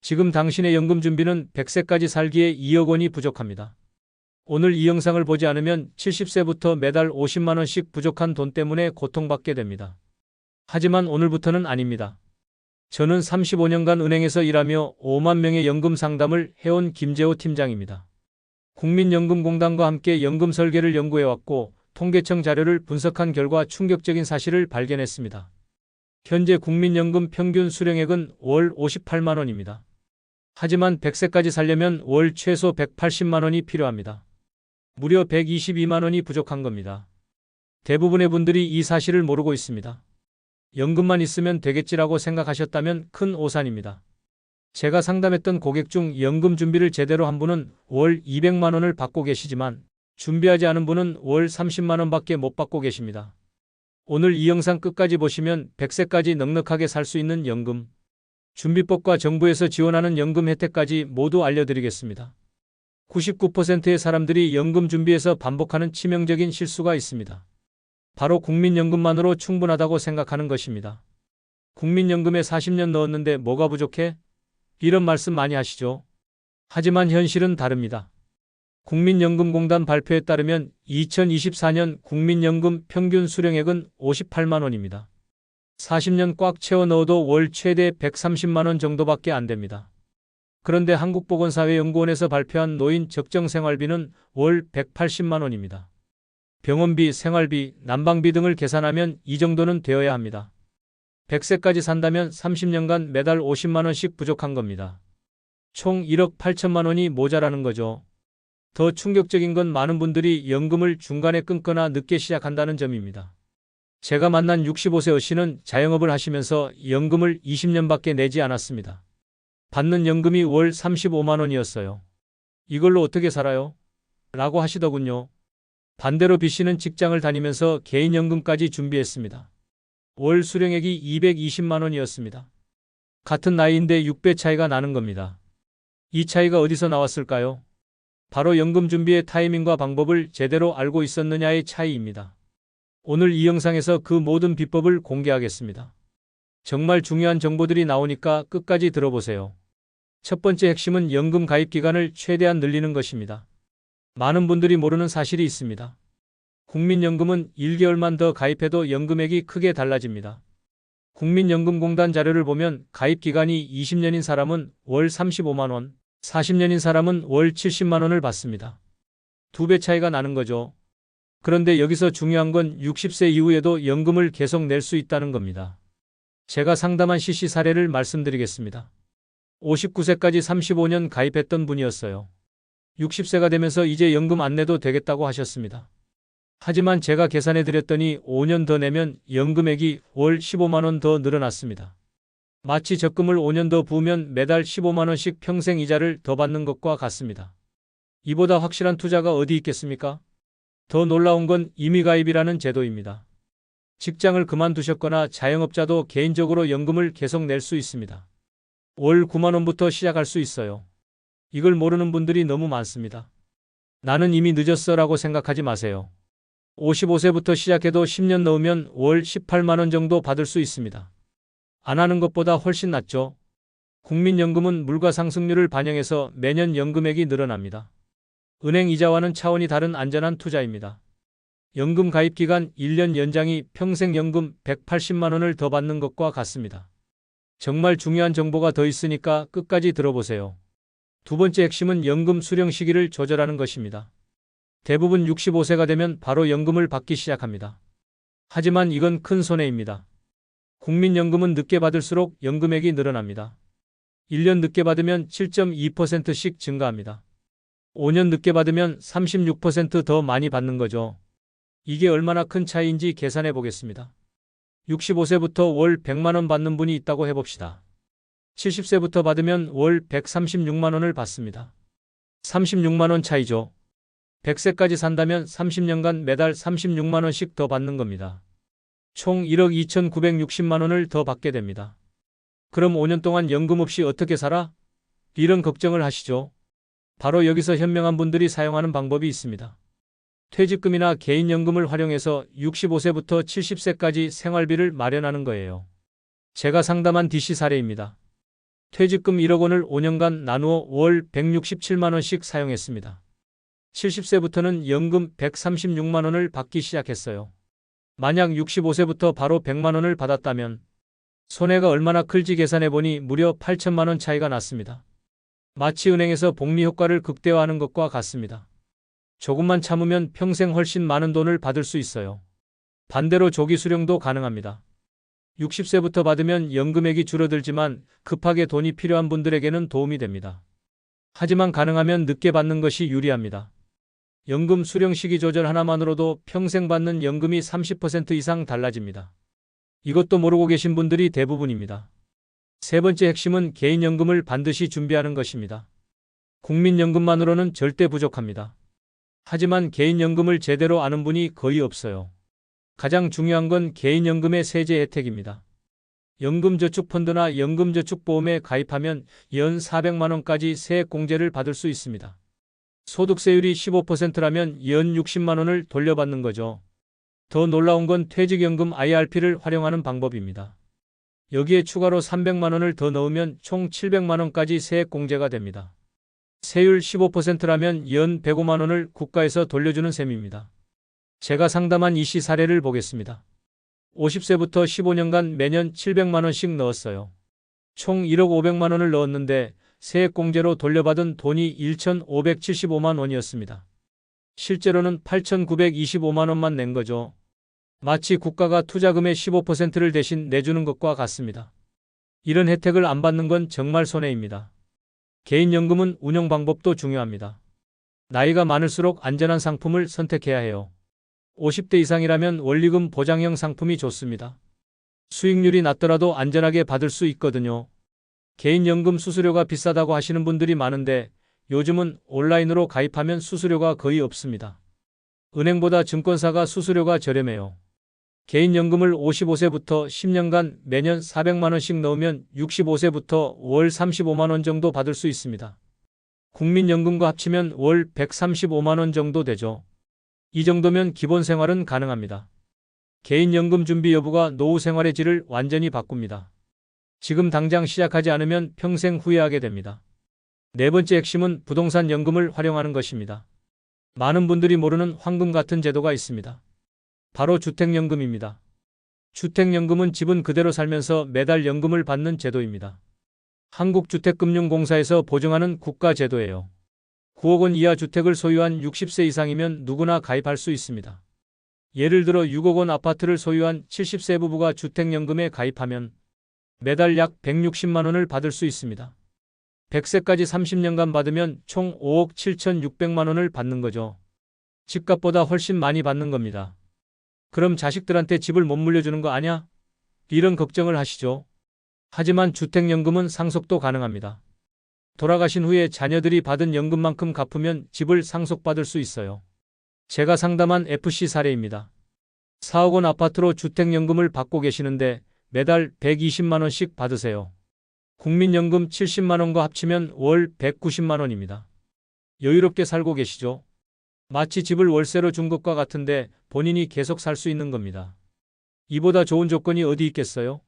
지금 당신의 연금 준비는 100세까지 살기에 2억 원이 부족합니다. 오늘 이 영상을 보지 않으면 70세부터 매달 50만 원씩 부족한 돈 때문에 고통받게 됩니다. 하지만 오늘부터는 아닙니다. 저는 35년간 은행에서 일하며 5만 명의 연금 상담을 해온 김재호 팀장입니다. 국민연금공단과 함께 연금 설계를 연구해왔고 통계청 자료를 분석한 결과 충격적인 사실을 발견했습니다. 현재 국민연금 평균 수령액은 월 58만 원입니다. 하지만 100세까지 살려면 월 최소 180만 원이 필요합니다. 무려 122만 원이 부족한 겁니다. 대부분의 분들이 이 사실을 모르고 있습니다. 연금만 있으면 되겠지라고 생각하셨다면 큰 오산입니다. 제가 상담했던 고객 중 연금 준비를 제대로 한 분은 월 200만 원을 받고 계시지만 준비하지 않은 분은 월 30만 원밖에 못 받고 계십니다. 오늘 이 영상 끝까지 보시면 100세까지 넉넉하게 살 수 있는 연금, 준비법과 정부에서 지원하는 연금 혜택까지 모두 알려드리겠습니다. 99%의 사람들이 연금 준비에서 반복하는 치명적인 실수가 있습니다. 바로 국민연금만으로 충분하다고 생각하는 것입니다. 국민연금에 40년 넣었는데 뭐가 부족해? 이런 말씀 많이 하시죠. 하지만 현실은 다릅니다. 국민연금공단 발표에 따르면 2024년 국민연금 평균 수령액은 58만 원입니다. 40년 꽉 채워 넣어도 월 최대 130만 원 정도밖에 안 됩니다. 그런데 한국보건사회연구원에서 발표한 노인 적정생활비는 월 180만 원입니다. 병원비, 생활비, 난방비 등을 계산하면 이 정도는 되어야 합니다. 100세까지 산다면 30년간 매달 50만 원씩 부족한 겁니다. 총 1억 8천만 원이 모자라는 거죠. 더 충격적인 건 많은 분들이 연금을 중간에 끊거나 늦게 시작한다는 점입니다. 제가 만난 65세 어씨는 자영업을 하시면서 연금을 20년밖에 내지 않았습니다. 받는 연금이 월 35만 원이었어요. 이걸로 어떻게 살아요? 라고 하시더군요. 반대로 B씨는 직장을 다니면서 개인연금까지 준비했습니다. 월 수령액이 220만 원이었습니다. 같은 나이인데 6배 차이가 나는 겁니다. 이 차이가 어디서 나왔을까요? 바로 연금 준비의 타이밍과 방법을 제대로 알고 있었느냐의 차이입니다. 오늘 이 영상에서 그 모든 비법을 공개하겠습니다. 정말 중요한 정보들이 나오니까 끝까지 들어보세요. 첫 번째 핵심은 연금 가입 기간을 최대한 늘리는 것입니다. 많은 분들이 모르는 사실이 있습니다. 국민연금은 1개월만 더 가입해도 연금액이 크게 달라집니다. 국민연금공단 자료를 보면 가입 기간이 20년인 사람은 월 35만 원, 40년인 사람은 월 70만 원을 받습니다. 2배 차이가 나는 거죠. 그런데 여기서 중요한 건 60세 이후에도 연금을 계속 낼 수 있다는 겁니다. 제가 상담한 CC 사례를 말씀드리겠습니다. 59세까지 35년 가입했던 분이었어요. 60세가 되면서 이제 연금 안 내도 되겠다고 하셨습니다. 하지만 제가 계산해 드렸더니 5년 더 내면 연금액이 월 15만 원 더 늘어났습니다. 마치 적금을 5년 더 부으면 매달 15만 원씩 평생 이자를 더 받는 것과 같습니다. 이보다 확실한 투자가 어디 있겠습니까? 더 놀라운 건 임의가입이라는 제도입니다. 직장을 그만두셨거나 자영업자도 개인적으로 연금을 계속 낼 수 있습니다. 월 9만 원부터 시작할 수 있어요. 이걸 모르는 분들이 너무 많습니다. 나는 이미 늦었어 라고 생각하지 마세요. 55세부터 시작해도 10년 넣으면 월 18만 원 정도 받을 수 있습니다. 안 하는 것보다 훨씬 낫죠. 국민연금은 물가 상승률을 반영해서 매년 연금액이 늘어납니다. 은행 이자와는 차원이 다른 안전한 투자입니다. 연금 가입 기간 1년 연장이 평생 연금 180만 원을 더 받는 것과 같습니다. 정말 중요한 정보가 더 있으니까 끝까지 들어보세요. 두 번째 핵심은 연금 수령 시기를 조절하는 것입니다. 대부분 65세가 되면 바로 연금을 받기 시작합니다. 하지만 이건 큰 손해입니다. 국민연금은 늦게 받을수록 연금액이 늘어납니다. 1년 늦게 받으면 7.2%씩 증가합니다. 5년 늦게 받으면 36% 더 많이 받는 거죠. 이게 얼마나 큰 차이인지 계산해 보겠습니다. 65세부터 월 100만 원 받는 분이 있다고 해봅시다. 70세부터 받으면 월 136만 원을 받습니다. 36만 원 차이죠. 100세까지 산다면 30년간 매달 36만 원씩 더 받는 겁니다. 총 1억 2,960만 원을 더 받게 됩니다. 그럼 5년 동안 연금 없이 어떻게 살아? 이런 걱정을 하시죠. 바로 여기서 현명한 분들이 사용하는 방법이 있습니다. 퇴직금이나 개인연금을 활용해서 65세부터 70세까지 생활비를 마련하는 거예요. 제가 상담한 DC 사례입니다. 퇴직금 1억 원을 5년간 나누어 월 167만 원씩 사용했습니다. 70세부터는 연금 136만 원을 받기 시작했어요. 만약 65세부터 바로 100만 원을 받았다면 손해가 얼마나 클지 계산해보니 무려 8천만 원 차이가 났습니다. 마치 은행에서 복리 효과를 극대화하는 것과 같습니다. 조금만 참으면 평생 훨씬 많은 돈을 받을 수 있어요. 반대로 조기 수령도 가능합니다. 60세부터 받으면 연금액이 줄어들지만 급하게 돈이 필요한 분들에게는 도움이 됩니다. 하지만 가능하면 늦게 받는 것이 유리합니다. 연금 수령 시기 조절 하나만으로도 평생 받는 연금이 30% 이상 달라집니다. 이것도 모르고 계신 분들이 대부분입니다. 세 번째 핵심은 개인연금을 반드시 준비하는 것입니다. 국민연금만으로는 절대 부족합니다. 하지만 개인연금을 제대로 아는 분이 거의 없어요. 가장 중요한 건 개인연금의 세제 혜택입니다. 연금저축펀드나 연금저축보험에 가입하면 연 400만 원까지 세액공제를 받을 수 있습니다. 소득세율이 15%라면 연 60만 원을 돌려받는 거죠. 더 놀라운 건 퇴직연금 IRP를 활용하는 방법입니다. 여기에 추가로 300만 원을 더 넣으면 총 700만 원까지 세액공제가 됩니다. 세율 15%라면 연 105만 원을 국가에서 돌려주는 셈입니다. 제가 상담한 이씨 사례를 보겠습니다. 50세부터 15년간 매년 700만 원씩 넣었어요. 총 1억 500만 원을 넣었는데 세액공제로 돌려받은 돈이 1,575만 원이었습니다. 실제로는 8,925만 원만 낸 거죠. 마치 국가가 투자금의 15%를 대신 내주는 것과 같습니다. 이런 혜택을 안 받는 건 정말 손해입니다. 개인연금은 운영 방법도 중요합니다. 나이가 많을수록 안전한 상품을 선택해야 해요. 50대 이상이라면 원리금 보장형 상품이 좋습니다. 수익률이 낮더라도 안전하게 받을 수 있거든요. 개인연금 수수료가 비싸다고 하시는 분들이 많은데 요즘은 온라인으로 가입하면 수수료가 거의 없습니다. 은행보다 증권사가 수수료가 저렴해요. 개인연금을 55세부터 10년간 매년 400만 원씩 넣으면 65세부터 월 35만 원 정도 받을 수 있습니다. 국민연금과 합치면 월 135만 원 정도 되죠. 이 정도면 기본 생활은 가능합니다. 개인연금 준비 여부가 노후 생활의 질을 완전히 바꿉니다. 지금 당장 시작하지 않으면 평생 후회하게 됩니다. 네 번째 핵심은 부동산 연금을 활용하는 것입니다. 많은 분들이 모르는 황금 같은 제도가 있습니다. 바로 주택연금입니다. 주택연금은 집은 그대로 살면서 매달 연금을 받는 제도입니다. 한국주택금융공사에서 보증하는 국가제도예요. 9억 원 이하 주택을 소유한 60세 이상이면 누구나 가입할 수 있습니다. 예를 들어 6억 원 아파트를 소유한 70세 부부가 주택연금에 가입하면 매달 약 160만 원을 받을 수 있습니다. 100세까지 30년간 받으면 총 5억 7,600만 원을 받는 거죠. 집값보다 훨씬 많이 받는 겁니다. 그럼 자식들한테 집을 못 물려주는 거 아냐? 이런 걱정을 하시죠. 하지만 주택연금은 상속도 가능합니다. 돌아가신 후에 자녀들이 받은 연금만큼 갚으면 집을 상속받을 수 있어요. 제가 상담한 FC 사례입니다. 4억 원 아파트로 주택연금을 받고 계시는데 매달 120만 원씩 받으세요. 국민연금 70만 원과 합치면 월 190만 원입니다. 여유롭게 살고 계시죠? 마치 집을 월세로 준 것과 같은데 본인이 계속 살 수 있는 겁니다. 이보다 좋은 조건이 어디 있겠어요?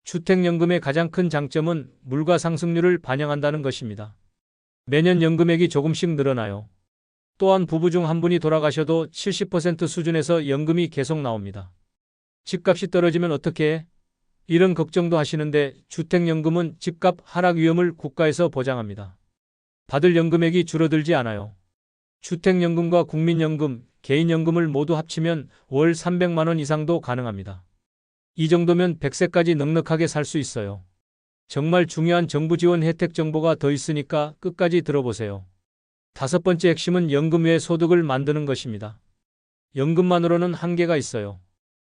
주택연금의 가장 큰 장점은 물가 상승률을 반영한다는 것입니다. 매년 연금액이 조금씩 늘어나요. 또한 부부 중 한 분이 돌아가셔도 70% 수준에서 연금이 계속 나옵니다. 집값이 떨어지면 어떻게 해? 이런 걱정도 하시는데 주택연금은 집값 하락 위험을 국가에서 보장합니다. 받을 연금액이 줄어들지 않아요. 주택연금과 국민연금, 개인연금을 모두 합치면 월 300만 원 이상도 가능합니다. 이 정도면 100세까지 넉넉하게 살 수 있어요. 정말 중요한 정부 지원 혜택 정보가 더 있으니까 끝까지 들어보세요. 다섯 번째 핵심은 연금 외 소득을 만드는 것입니다. 연금만으로는 한계가 있어요.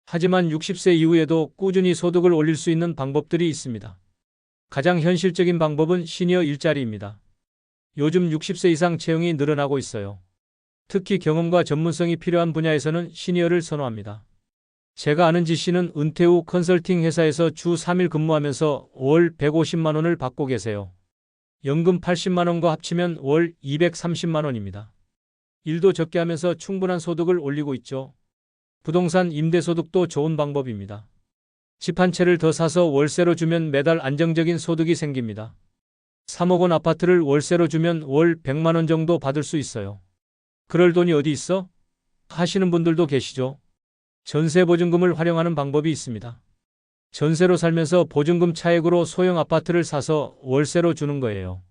하지만 60세 이후에도 꾸준히 소득을 올릴 수 있는 방법들이 있습니다. 가장 현실적인 방법은 시니어 일자리입니다. 요즘 60세 이상 채용이 늘어나고 있어요. 특히 경험과 전문성이 필요한 분야에서는 시니어를 선호합니다. 제가 아는 지씨는 은퇴 후 컨설팅 회사에서 주 3일 근무하면서 월 150만 원을 받고 계세요. 연금 80만 원과 합치면 월 230만 원입니다. 일도 적게 하면서 충분한 소득을 올리고 있죠. 부동산 임대소득도 좋은 방법입니다. 집 한 채를 더 사서 월세로 주면 매달 안정적인 소득이 생깁니다. 3억 원 아파트를 월세로 주면 월 100만 원 정도 받을 수 있어요. 그럴 돈이 어디 있어? 하시는 분들도 계시죠? 전세 보증금을 활용하는 방법이 있습니다. 전세로 살면서 보증금 차액으로 소형 아파트를 사서 월세로 주는 거예요.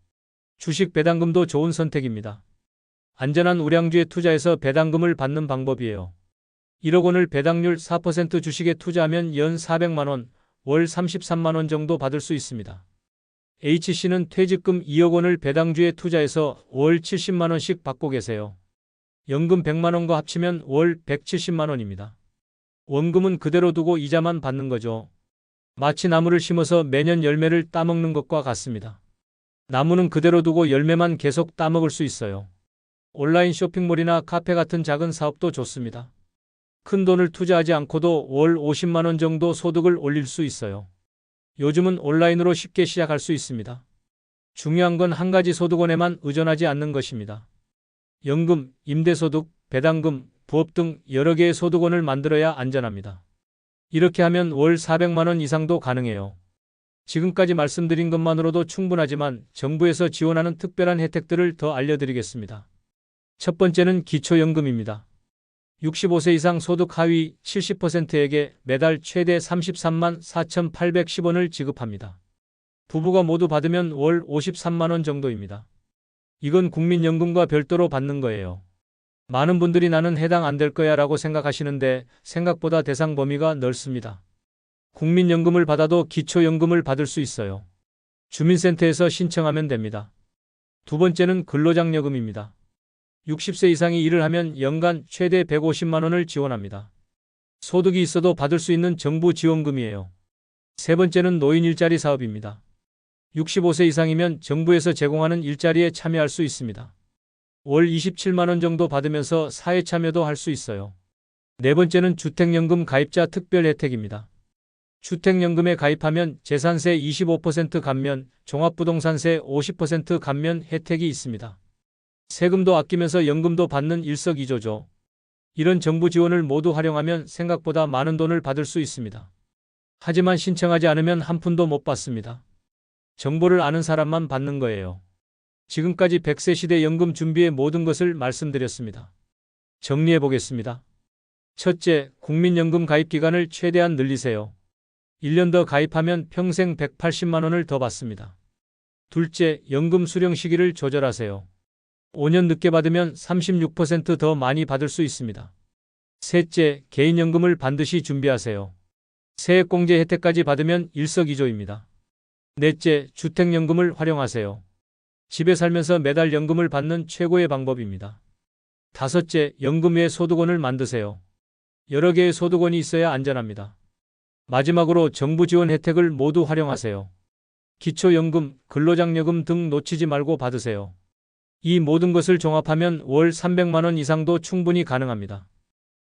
주식 배당금도 좋은 선택입니다. 안전한 우량주에 투자해서 배당금을 받는 방법이에요. 1억 원을 배당률 4% 주식에 투자하면 연 400만 원, 월 33만 원 정도 받을 수 있습니다. H씨는 퇴직금 2억 원을 배당주에 투자해서 월 70만 원씩 받고 계세요. 연금 100만 원과 합치면 월 170만 원입니다. 원금은 그대로 두고 이자만 받는 거죠. 마치 나무를 심어서 매년 열매를 따먹는 것과 같습니다. 나무는 그대로 두고 열매만 계속 따먹을 수 있어요. 온라인 쇼핑몰이나 카페 같은 작은 사업도 좋습니다. 큰 돈을 투자하지 않고도 월 50만 원 정도 소득을 올릴 수 있어요. 요즘은 온라인으로 쉽게 시작할 수 있습니다. 중요한 건 한 가지 소득원에만 의존하지 않는 것입니다. 연금, 임대소득, 배당금, 부업 등 여러 개의 소득원을 만들어야 안전합니다. 이렇게 하면 월 400만 원 이상도 가능해요. 지금까지 말씀드린 것만으로도 충분하지만 정부에서 지원하는 특별한 혜택들을 더 알려드리겠습니다. 첫 번째는 기초연금입니다. 65세 이상 소득 하위 70%에게 매달 최대 33만 4,810원을 지급합니다. 부부가 모두 받으면 월 53만 원 정도입니다. 이건 국민연금과 별도로 받는 거예요. 많은 분들이 나는 해당 안 될 거야 라고 생각하시는데 생각보다 대상 범위가 넓습니다. 국민연금을 받아도 기초연금을 받을 수 있어요. 주민센터에서 신청하면 됩니다. 두 번째는 근로장려금입니다. 60세 이상이 일을 하면 연간 최대 150만 원을 지원합니다. 소득이 있어도 받을 수 있는 정부 지원금이에요. 세 번째는 노인 일자리 사업입니다. 65세 이상이면 정부에서 제공하는 일자리에 참여할 수 있습니다. 월 27만 원 정도 받으면서 사회 참여도 할 수 있어요. 네 번째는 주택연금 가입자 특별 혜택입니다. 주택연금에 가입하면 재산세 25% 감면, 종합부동산세 50% 감면 혜택이 있습니다. 세금도 아끼면서 연금도 받는 일석이조죠. 이런 정부 지원을 모두 활용하면 생각보다 많은 돈을 받을 수 있습니다. 하지만 신청하지 않으면 한 푼도 못 받습니다. 정보를 아는 사람만 받는 거예요. 지금까지 100세 시대 연금 준비의 모든 것을 말씀드렸습니다. 정리해 보겠습니다. 첫째, 국민연금 가입 기간을 최대한 늘리세요. 1년 더 가입하면 평생 180만 원을 더 받습니다. 둘째, 연금 수령 시기를 조절하세요. 5년 늦게 받으면 36% 더 많이 받을 수 있습니다. 셋째, 개인연금을 반드시 준비하세요. 세액공제 혜택까지 받으면 일석이조입니다. 넷째, 주택연금을 활용하세요. 집에 살면서 매달 연금을 받는 최고의 방법입니다. 다섯째, 연금 외 소득원을 만드세요. 여러 개의 소득원이 있어야 안전합니다. 마지막으로 정부 지원 혜택을 모두 활용하세요. 기초연금, 근로장려금 등 놓치지 말고 받으세요. 이 모든 것을 종합하면 월 300만 원 이상도 충분히 가능합니다.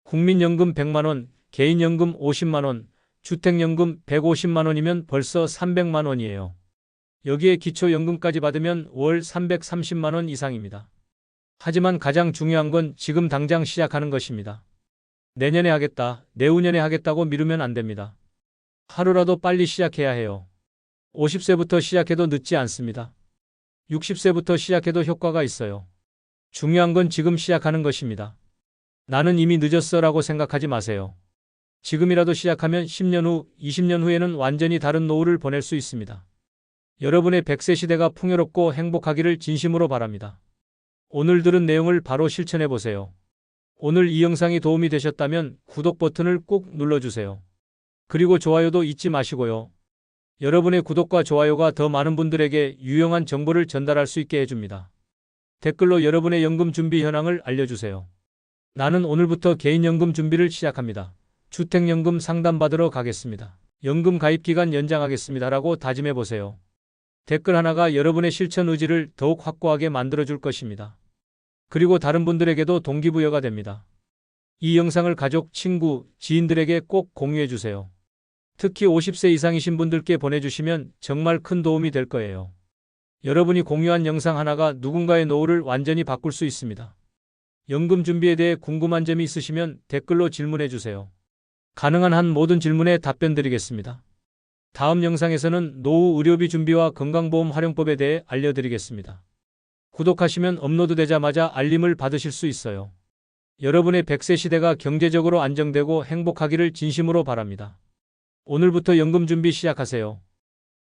국민연금 100만 원, 개인연금 50만 원, 주택연금 150만 원이면 벌써 300만 원이에요. 여기에 기초연금까지 받으면 월 330만 원 이상입니다. 하지만 가장 중요한 건 지금 당장 시작하는 것입니다. 내년에 하겠다, 내후년에 하겠다고 미루면 안 됩니다. 하루라도 빨리 시작해야 해요. 50세부터 시작해도 늦지 않습니다. 60세부터 시작해도 효과가 있어요. 중요한 건 지금 시작하는 것입니다. 나는 이미 늦었어 라고 생각하지 마세요. 지금이라도 시작하면 10년 후, 20년 후에는 완전히 다른 노후를 보낼 수 있습니다. 여러분의 100세 시대가 풍요롭고 행복하기를 진심으로 바랍니다. 오늘 들은 내용을 바로 실천해 보세요. 오늘 이 영상이 도움이 되셨다면 구독 버튼을 꼭 눌러주세요. 그리고 좋아요도 잊지 마시고요. 여러분의 구독과 좋아요가 더 많은 분들에게 유용한 정보를 전달할 수 있게 해줍니다. 댓글로 여러분의 연금 준비 현황을 알려주세요. 나는 오늘부터 개인연금 준비를 시작합니다. 주택연금 상담받으러 가겠습니다. 연금 가입기간 연장하겠습니다. 라고 다짐해보세요. 댓글 하나가 여러분의 실천 의지를 더욱 확고하게 만들어줄 것입니다. 그리고 다른 분들에게도 동기부여가 됩니다. 이 영상을 가족, 친구, 지인들에게 꼭 공유해주세요. 특히 50세 이상이신 분들께 보내주시면 정말 큰 도움이 될 거예요. 여러분이 공유한 영상 하나가 누군가의 노후를 완전히 바꿀 수 있습니다. 연금 준비에 대해 궁금한 점이 있으시면 댓글로 질문해 주세요. 가능한 한 모든 질문에 답변 드리겠습니다. 다음 영상에서는 노후 의료비 준비와 건강보험 활용법에 대해 알려드리겠습니다. 구독하시면 업로드되자마자 알림을 받으실 수 있어요. 여러분의 100세 시대가 경제적으로 안정되고 행복하기를 진심으로 바랍니다. 오늘부터 연금 준비 시작하세요.